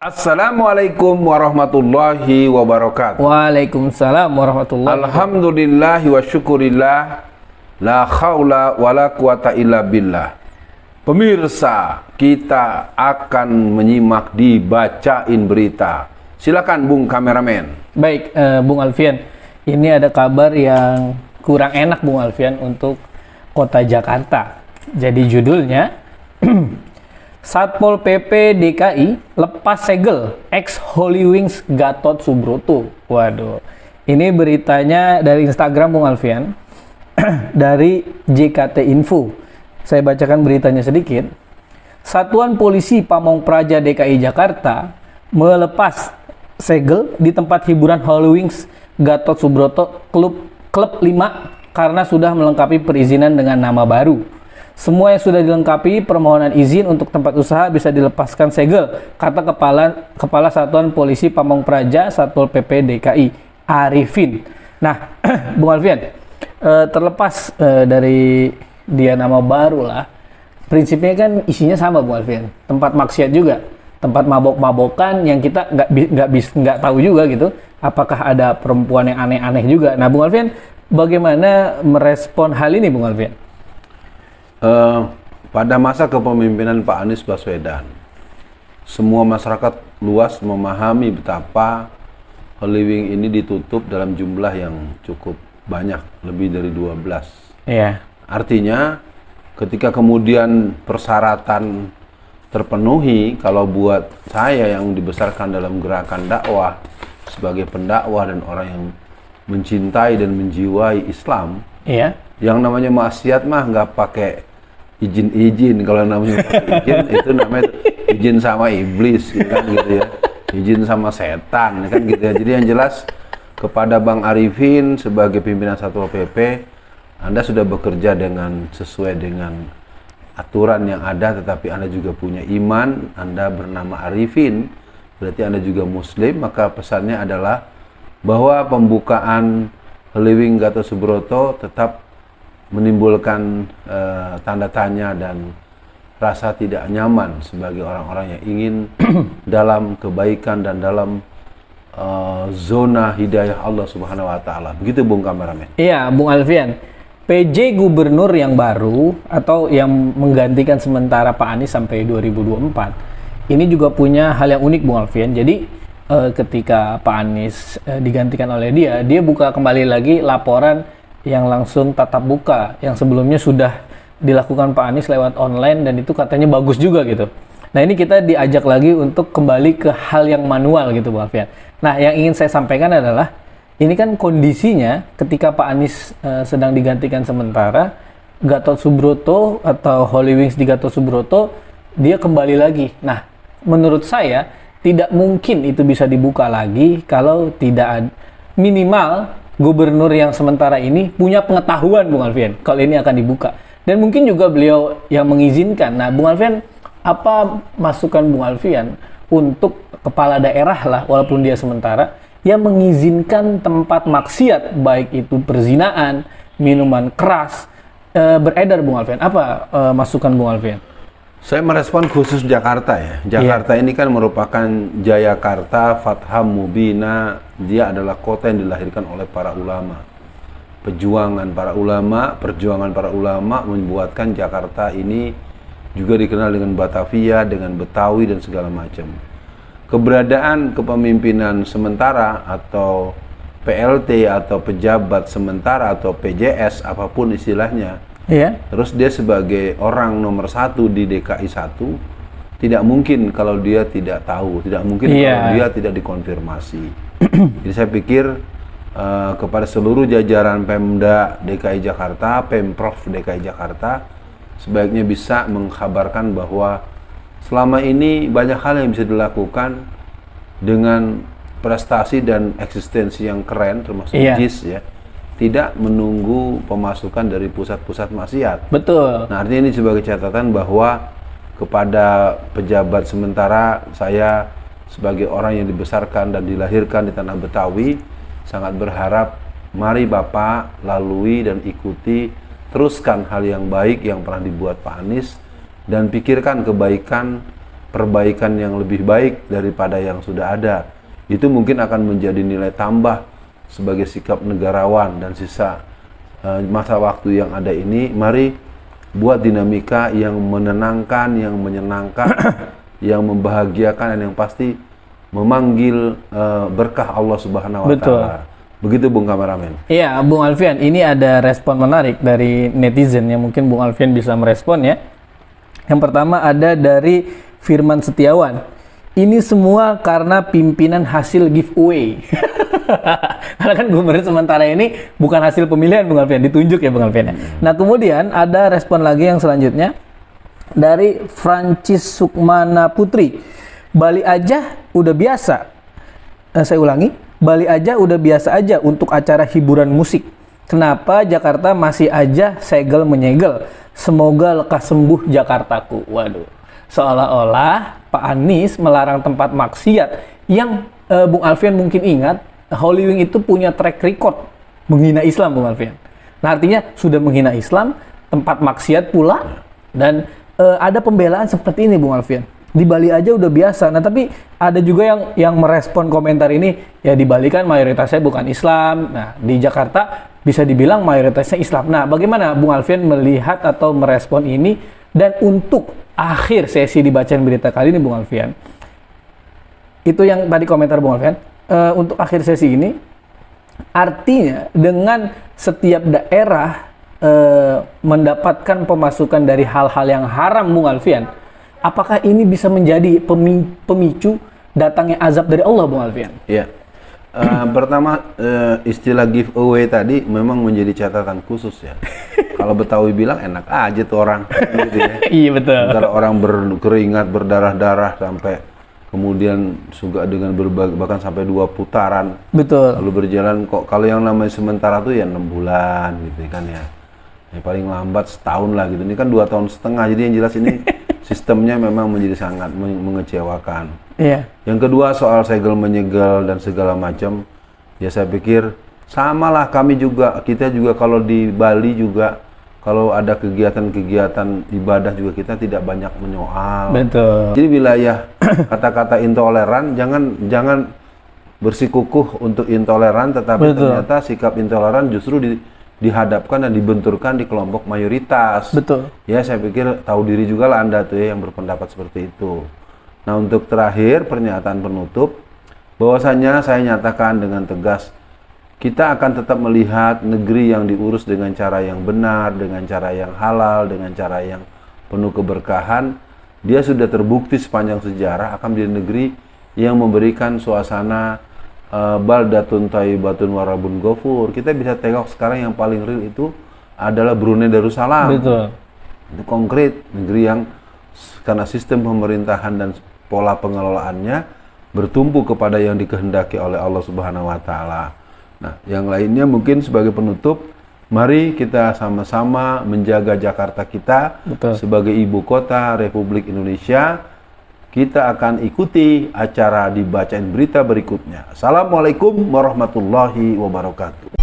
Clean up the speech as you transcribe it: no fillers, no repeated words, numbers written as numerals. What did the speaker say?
Assalamualaikum warahmatullahi wabarakatuh. Waalaikumsalam warahmatullahi wabarakatuh. Alhamdulillahi wa syukurillah. La khawla wa la quwata illa billah. Pemirsa, kita akan menyimak dibacain berita. Silakan Bung Kameramen. Baik, Bung Alfian. Ini ada kabar yang kurang enak Bung Alfian untuk kota Jakarta. Jadi judulnya Satpol PP DKI lepas segel ex Holy Wings Gatot Subroto. Waduh, ini beritanya dari Instagram Bung Alfian dari JKT Info. Saya bacakan beritanya sedikit. Satuan Polisi Pamong Praja DKI Jakarta melepas segel di tempat hiburan Holy Wings Gatot Subroto Klub 5 karena sudah melengkapi perizinan dengan nama baru. Semua yang sudah dilengkapi permohonan izin untuk tempat usaha bisa dilepaskan segel, kata Kepala Satuan Polisi Pamong Praja Satpol PP DKI Arifin. Nah, Bung Alfian, terlepas dari dia nama baru lah, prinsipnya kan isinya sama Bung Alfian, tempat maksiat juga, tempat mabok-mabokan yang kita nggak tahu juga gitu, apakah ada perempuan yang aneh-aneh juga. Nah, Bung Alfian, bagaimana merespon hal ini Bung Alfian? Pada masa kepemimpinan Pak Anies Baswedan, semua masyarakat luas memahami betapa Holy Wing ini ditutup dalam jumlah yang cukup banyak, lebih dari 12. Iya. Artinya ketika kemudian persyaratan terpenuhi, kalau buat saya yang dibesarkan dalam gerakan dakwah sebagai pendakwah dan orang yang mencintai dan menjiwai Islam, Iya. yang namanya maksiat mah nggak pakai izin. Kalau namanya izin itu namanya izin sama iblis kan gitu ya, izin sama setan kan gitu ya. Jadi yang jelas kepada Bang Arifin sebagai pimpinan Satpol PP, Anda sudah bekerja sesuai dengan aturan yang ada, tetapi Anda juga punya iman, Anda bernama Arifin, berarti Anda juga muslim. Maka pesannya adalah bahwa pembukaan Holy Wing Gatot Subroto tetap menimbulkan tanda tanya dan rasa tidak nyaman sebagai orang-orang yang ingin dalam kebaikan dan dalam zona hidayah Allah Subhanahu wa taala. Begitu Bung Kameramen. Iya, Bung Alfian. PJ Gubernur yang baru atau yang menggantikan sementara Pak Anies sampai 2024 ini juga punya hal yang unik Bung Alfian. Jadi ketika Pak Anies digantikan oleh dia buka kembali lagi laporan yang langsung tatap muka, yang sebelumnya sudah dilakukan Pak Anies lewat online dan itu katanya bagus juga gitu. Nah, ini kita diajak lagi untuk kembali ke hal yang manual gitu Bung Alfian. Nah, yang ingin saya sampaikan adalah ini kan kondisinya ketika Pak Anies sedang digantikan sementara, Gatot Subroto atau Holy Wings di Gatot Subroto dia kembali lagi. Nah, menurut saya tidak mungkin itu bisa dibuka lagi kalau tidak minimal gubernur yang sementara ini punya pengetahuan Bung Alfian kalau ini akan dibuka, dan mungkin juga beliau yang mengizinkan. Nah, Bung Alfian, apa masukan Bung Alfian untuk kepala daerah lah walaupun dia sementara yang mengizinkan tempat maksiat baik itu perzinaan, minuman keras beredar Bung Alfian? Apa masukan Bung Alfian? Saya merespon khusus Jakarta ya. Jakarta ini kan merupakan Jayakarta Fatham Mubina. Dia adalah kota yang dilahirkan oleh para ulama. Perjuangan para ulama membuatkan Jakarta ini juga dikenal dengan Batavia, dengan Betawi dan segala macam. Keberadaan kepemimpinan sementara atau PLT atau pejabat sementara atau PJS apapun istilahnya, terus dia sebagai orang nomor 1 di DKI 1, tidak mungkin kalau dia tidak tahu, tidak mungkin kalau dia tidak dikonfirmasi. Jadi saya pikir kepada seluruh jajaran Pemda DKI Jakarta, Pemprov DKI Jakarta, sebaiknya bisa mengkabarkan bahwa selama ini banyak hal yang bisa dilakukan dengan prestasi dan eksistensi yang keren, termasuk JIS ya. Tidak menunggu pemasukan dari pusat-pusat maksiat. Betul. Nah, artinya ini sebagai catatan bahwa kepada pejabat sementara, saya sebagai orang yang dibesarkan dan dilahirkan di tanah Betawi, sangat berharap mari Bapak lalui dan ikuti, teruskan hal yang baik yang pernah dibuat Pak Anies, dan pikirkan kebaikan perbaikan yang lebih baik daripada yang sudah ada. Itu mungkin akan menjadi nilai tambah sebagai sikap negarawan. Dan sisa masa waktu yang ada ini, mari buat dinamika yang menenangkan, yang menyenangkan, yang membahagiakan, dan yang pasti memanggil berkah Allah Subhanahu wa Ta'ala. Begitu Bung Kameramen. Iya, Bung Alfian, ini ada respon menarik dari netizen yang mungkin Bung Alfian bisa merespon ya. Yang pertama ada dari Firman Setiawan. Ini semua karena pimpinan hasil giveaway. Karena kan gubernur sementara ini bukan hasil pemilihan Bung Alfian, ditunjuk ya Bung Alfian. Nah kemudian ada respon lagi yang selanjutnya dari Francis Sukmana Putri. Bali aja udah biasa. Saya ulangi, Bali aja udah biasa aja untuk acara hiburan musik. Kenapa Jakarta masih aja segel menyegel? Semoga lekas sembuh Jakartaku. Waduh, seolah-olah Pak Anies melarang tempat maksiat yang Bung Alfian mungkin ingat, Holy Wing itu punya track record menghina Islam, Bung Alfian. Nah artinya sudah menghina Islam, tempat maksiat pula, dan ada pembelaan seperti ini Bung Alfian. Di Bali aja udah biasa. Nah tapi ada juga yang merespon komentar ini, ya di Bali kan mayoritasnya bukan Islam. Nah di Jakarta bisa dibilang mayoritasnya Islam. Nah bagaimana Bung Alfian melihat atau merespon ini? Dan untuk akhir sesi dibacaan berita kali ini Bung Alfian, itu yang tadi komentar Bung Alfian, untuk akhir sesi ini artinya dengan setiap daerah mendapatkan pemasukan dari hal-hal yang haram Bung Alfian, apakah ini bisa menjadi pemicu datangnya azab dari Allah Bung Alfian? Iya. Pertama, istilah giveaway tadi memang menjadi catatan khusus ya. Kalau Betawi bilang enak aja tuh orang, gitu ya. Iya betul. Antara orang berkeringat, berdarah-darah sampai kemudian juga dengan berbagai, bahkan sampai 2 putaran. Betul. Lalu berjalan kok, kalau yang namanya sementara tuh ya 6 bulan gitu kan ya. Ya paling lambat setahun lah gitu. Ini kan 2,5 tahun. Jadi yang jelas ini sistemnya memang menjadi sangat mengecewakan. Iya. Yang kedua soal segel menyegel dan segala macam, ya saya pikir samalah kami juga, kita juga kalau di Bali juga kalau ada kegiatan-kegiatan ibadah juga kita tidak banyak menyoal. Betul. Jadi wilayah kata-kata intoleran jangan bersikukuh untuk intoleran, tetapi Betul. ternyata sikap intoleran justru dihadapkan dan dibenturkan di kelompok mayoritas. Betul. Ya saya pikir tahu diri juga lah Anda tuh ya yang berpendapat seperti itu. Nah untuk terakhir pernyataan penutup, bahwasanya saya nyatakan dengan tegas, kita akan tetap melihat negeri yang diurus dengan cara yang benar, dengan cara yang halal, dengan cara yang penuh keberkahan. Dia sudah terbukti sepanjang sejarah akan menjadi negeri yang memberikan suasana baldatun thayyibatun warabun ghafur. Kita bisa tengok sekarang yang paling real itu adalah Brunei Darussalam. Betul. Itu konkret, negeri yang karena sistem pemerintahan dan pola pengelolaannya bertumpu kepada yang dikehendaki oleh Allah Subhanahu wa Ta'ala. Nah, yang lainnya mungkin sebagai penutup, mari kita sama-sama menjaga Jakarta kita. Betul. Sebagai ibu kota Republik Indonesia. Kita akan ikuti acara dibacain berita berikutnya. Assalamualaikum warahmatullahi wabarakatuh.